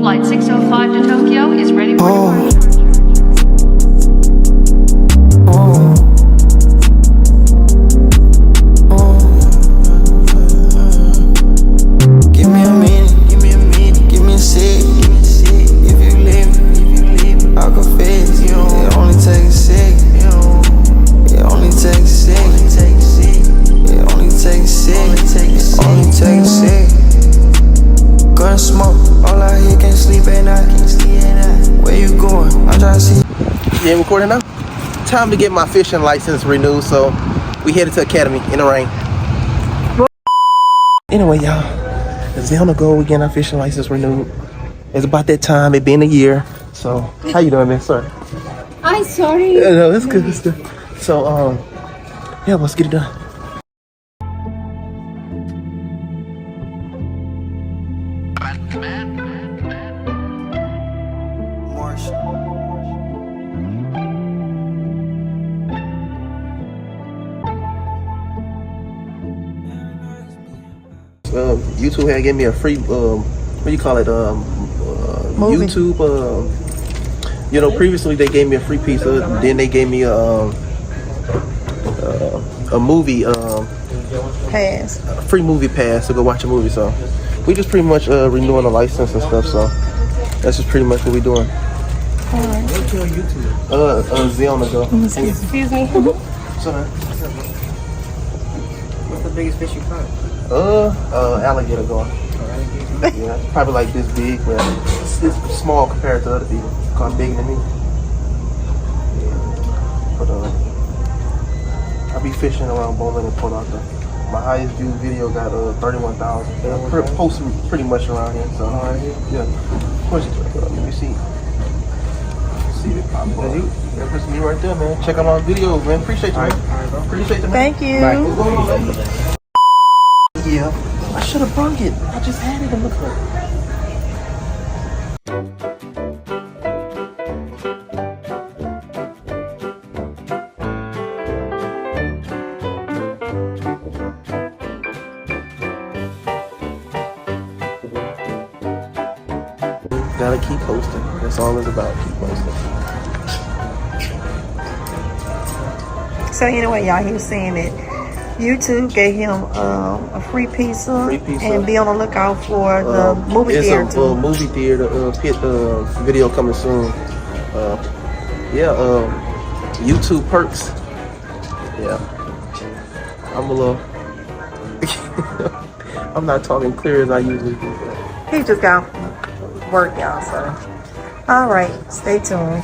Flight 605 to Tokyo is ready for departure. Give me a minute, give me a sec. If you leave, I'll confess. It only takes a sec. It only takes a sec. It only takes a sec. Only takes a sec. Gun smoke, all I hear can't sleep at night. Where you going? I'm trying to see. Yeah, recording now? Time to get my fishing license renewed, so we headed to Academy in the rain. Anyway, y'all, it's on the go. We getting our fishing license renewed. It's about that time. It been a year. So, how you doing, man? Sorry. I'm sorry. Yeah, no, it's good. It's good. So, yeah, let's get it done. YouTube had gave me a free what do you call it YouTube you know, previously they gave me a free pizza, then they gave me a movie Pass. a free movie pass to go watch a movie. So we just pretty much renewing the license and stuff, so that's just pretty much what we doing. What's your YouTube? Ziona go. Excuse me. Sorry. What's the biggest fish you caught? Alligator going. Yeah, probably like this big, but it's small compared to other people. Cause I'm bigger than me. Yeah. But I be fishing around Bowling and Port Arthur. My highest viewed video got 31,000. I post pretty much around here. So yeah, of course. Let me see. See it pop up. That's me right there, man. Check out my videos, man. Appreciate you, man. Appreciate you, man. Thank you. Bye. Yeah, I should have brung it. I just had it in the car. Gotta keep posting. That's all it's about. Keep posting. So anyway, y'all, he was saying that YouTube gave him a free pizza, and be on the lookout for the movie theater. It's a movie theater pit video coming soon. YouTube perks. Yeah, I'm a little. I'm not talking clear as I usually do. He just got work, y'all. So, all right, stay tuned.